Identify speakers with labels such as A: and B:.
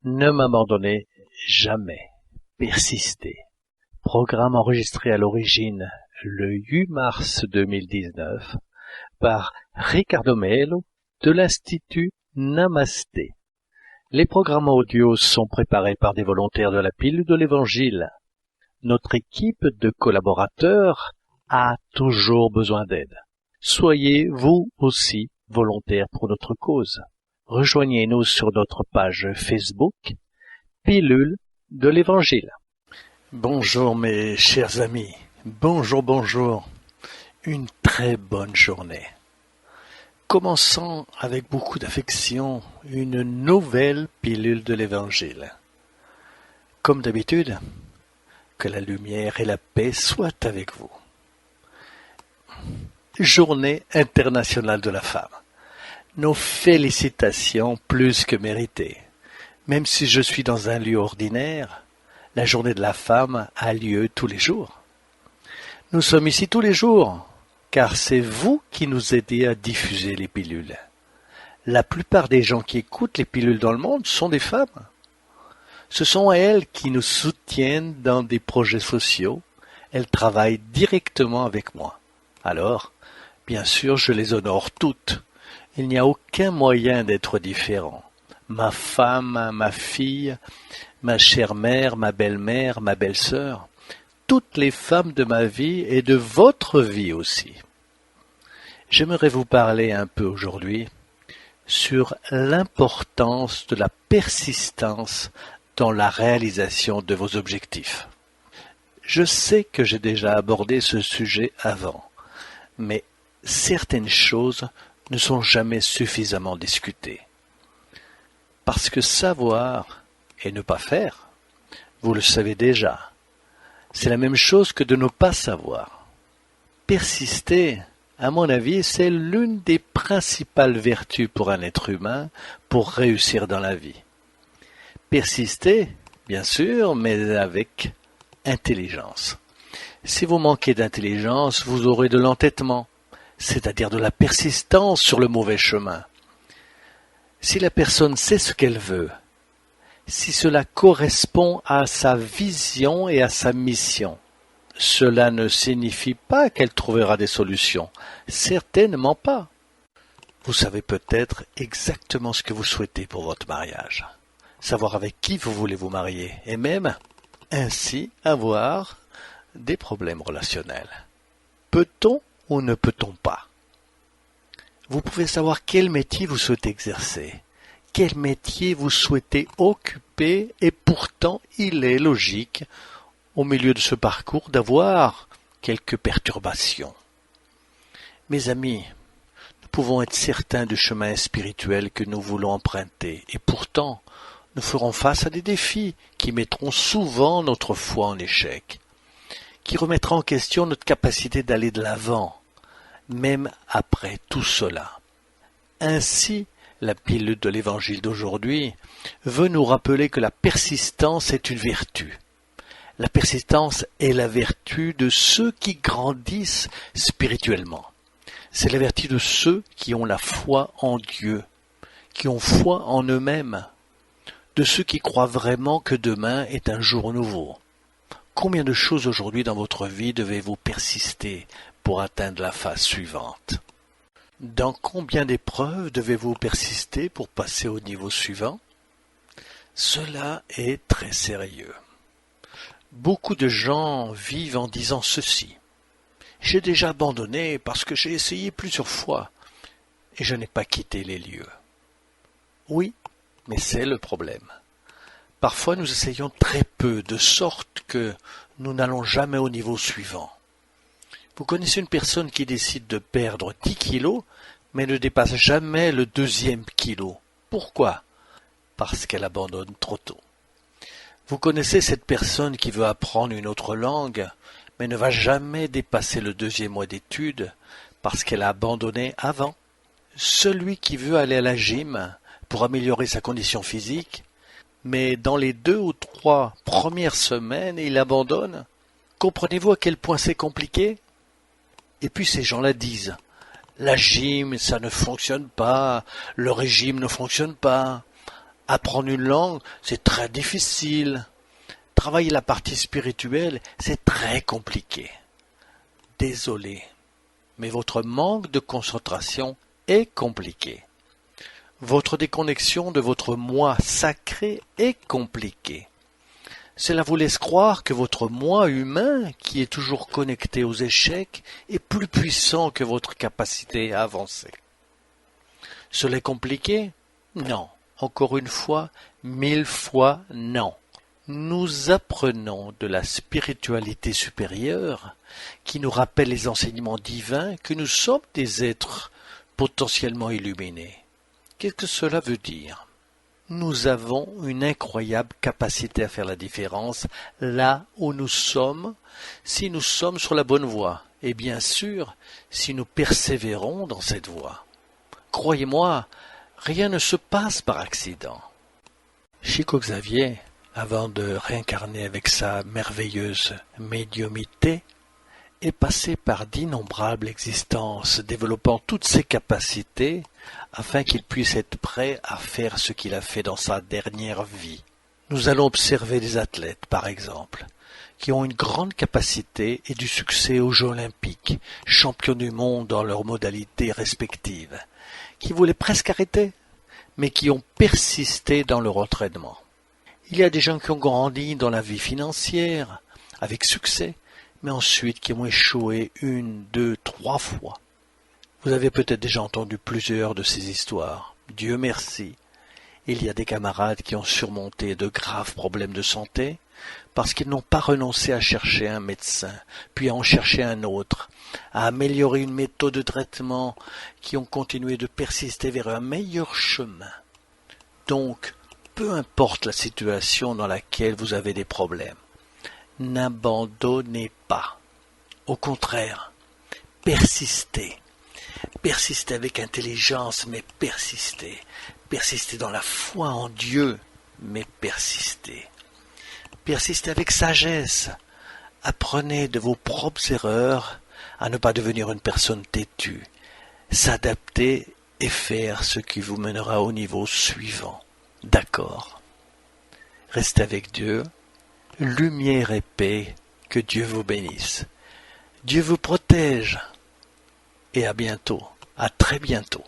A: Ne m'abandonnez jamais. Persistez. Programme enregistré à l'origine le 8 mars 2019 par Ricardo Melo de l'Institut Namasté. Les programmes audio sont préparés par des volontaires de la Pilule de l'Évangile. Notre équipe de collaborateurs a toujours besoin d'aide. Soyez vous aussi volontaires pour notre cause. Rejoignez-nous sur notre page Facebook, Pilule de l'Évangile. Bonjour mes chers amis, bonjour, une très bonne journée. Commençons avec beaucoup d'affection une nouvelle pilule de l'Évangile. Comme d'habitude, que la lumière et la paix soient avec vous. Journée internationale de la femme. Nos félicitations plus que méritées. Même si je suis dans un lieu ordinaire, la journée de la femme a lieu tous les jours. Nous sommes ici tous les jours, car c'est vous qui nous aidez à diffuser les pilules. La plupart des gens qui écoutent les pilules dans le monde sont des femmes. Ce sont elles qui nous soutiennent dans des projets sociaux. Elles travaillent directement avec moi. Alors, bien sûr, je les honore toutes. Il n'y a aucun moyen d'être différent. Ma femme, ma fille, ma chère mère, ma belle-mère, ma belle-sœur, toutes les femmes de ma vie et de votre vie aussi. J'aimerais vous parler un peu aujourd'hui sur l'importance de la persistance dans la réalisation de vos objectifs. Je sais que j'ai déjà abordé ce sujet avant, mais certaines choses ne sont jamais suffisamment discutées. Parce que savoir et ne pas faire, vous le savez déjà, c'est la même chose que de ne pas savoir. Persister, à mon avis, c'est l'une des principales vertus pour un être humain pour réussir dans la vie. Persister, bien sûr, mais avec intelligence. Si vous manquez d'intelligence, vous aurez de l'entêtement, c'est-à-dire de la persistance sur le mauvais chemin. Si la personne sait ce qu'elle veut, si cela correspond à sa vision et à sa mission, cela ne signifie pas qu'elle trouvera des solutions, certainement pas. Vous savez peut-être exactement ce que vous souhaitez pour votre mariage, savoir avec qui vous voulez vous marier, et même ainsi avoir des problèmes relationnels. Peut-on ou ne peut-on pas? Vous pouvez savoir quel métier vous souhaitez exercer, quel métier vous souhaitez occuper, et pourtant il est logique, au milieu de ce parcours, d'avoir quelques perturbations. Mes amis, nous pouvons être certains du chemin spirituel que nous voulons emprunter, et pourtant nous ferons face à des défis qui mettront souvent notre foi en échec, qui remettront en question notre capacité d'aller de l'avant, même après tout cela. Ainsi, la pilule de l'Évangile d'aujourd'hui veut nous rappeler que la persistance est une vertu. La persistance est la vertu de ceux qui grandissent spirituellement. C'est la vertu de ceux qui ont la foi en Dieu, qui ont foi en eux-mêmes, de ceux qui croient vraiment que demain est un jour nouveau. Combien de choses aujourd'hui dans votre vie devez-vous persister pour atteindre la phase suivante? Dans combien d'épreuves devez-vous persister pour passer au niveau suivant? Cela est très sérieux. Beaucoup de gens vivent en disant ceci. J'ai déjà abandonné parce que j'ai essayé plusieurs fois et je n'ai pas quitté les lieux. Oui, mais c'est le problème. Parfois nous essayons très peu, de sorte que nous n'allons jamais au niveau suivant. Vous connaissez une personne qui décide de perdre 10 kilos, mais ne dépasse jamais le 2e kilo. Pourquoi? Parce qu'elle abandonne trop tôt. Vous connaissez cette personne qui veut apprendre une autre langue, mais ne va jamais dépasser le 2e mois d'études, parce qu'elle a abandonné avant. Celui qui veut aller à la gym pour améliorer sa condition physique, mais dans les 2 ou 3 premières semaines, il abandonne. Comprenez-vous à quel point c'est compliqué? Et puis ces gens-là disent, la gym, ça ne fonctionne pas, le régime ne fonctionne pas. Apprendre une langue, c'est très difficile. Travailler la partie spirituelle, c'est très compliqué. Désolé, mais votre manque de concentration est compliqué. Votre déconnexion de votre moi sacré est compliquée. Cela vous laisse croire que votre moi humain, qui est toujours connecté aux échecs, est plus puissant que votre capacité à avancer. Cela est compliqué? Non. Encore une fois, 1000 fois non. Nous apprenons de la spiritualité supérieure qui nous rappelle les enseignements divins que nous sommes des êtres potentiellement illuminés. Qu'est-ce que cela veut dire? Nous avons une incroyable capacité à faire la différence là où nous sommes, si nous sommes sur la bonne voie, et bien sûr, si nous persévérons dans cette voie. Croyez-moi, rien ne se passe par accident. Chico Xavier, avant de réincarner avec sa merveilleuse médiumnité, est passé par d'innombrables existences, développant toutes ses capacités afin qu'il puisse être prêt à faire ce qu'il a fait dans sa dernière vie. Nous allons observer des athlètes, par exemple, qui ont une grande capacité et du succès aux Jeux olympiques, champions du monde dans leurs modalités respectives, qui voulaient presque arrêter, mais qui ont persisté dans leur entraînement. Il y a des gens qui ont grandi dans la vie financière, avec succès, mais ensuite qui ont échoué 1, 2, 3 fois. Vous avez peut-être déjà entendu plusieurs de ces histoires. Dieu merci. Il y a des camarades qui ont surmonté de graves problèmes de santé parce qu'ils n'ont pas renoncé à chercher un médecin, puis à en chercher un autre, à améliorer une méthode de traitement, qui ont continué de persister vers un meilleur chemin. Donc, peu importe la situation dans laquelle vous avez des problèmes, n'abandonnez pas. Au contraire, persistez. Persistez avec intelligence, mais persistez. Persistez dans la foi en Dieu, mais persistez. Persistez avec sagesse. Apprenez de vos propres erreurs à ne pas devenir une personne têtue. S'adapter et faire ce qui vous mènera au niveau suivant. D'accord. Restez avec Dieu. Lumière et paix, que Dieu vous bénisse. Dieu vous protège. Et à bientôt, à très bientôt.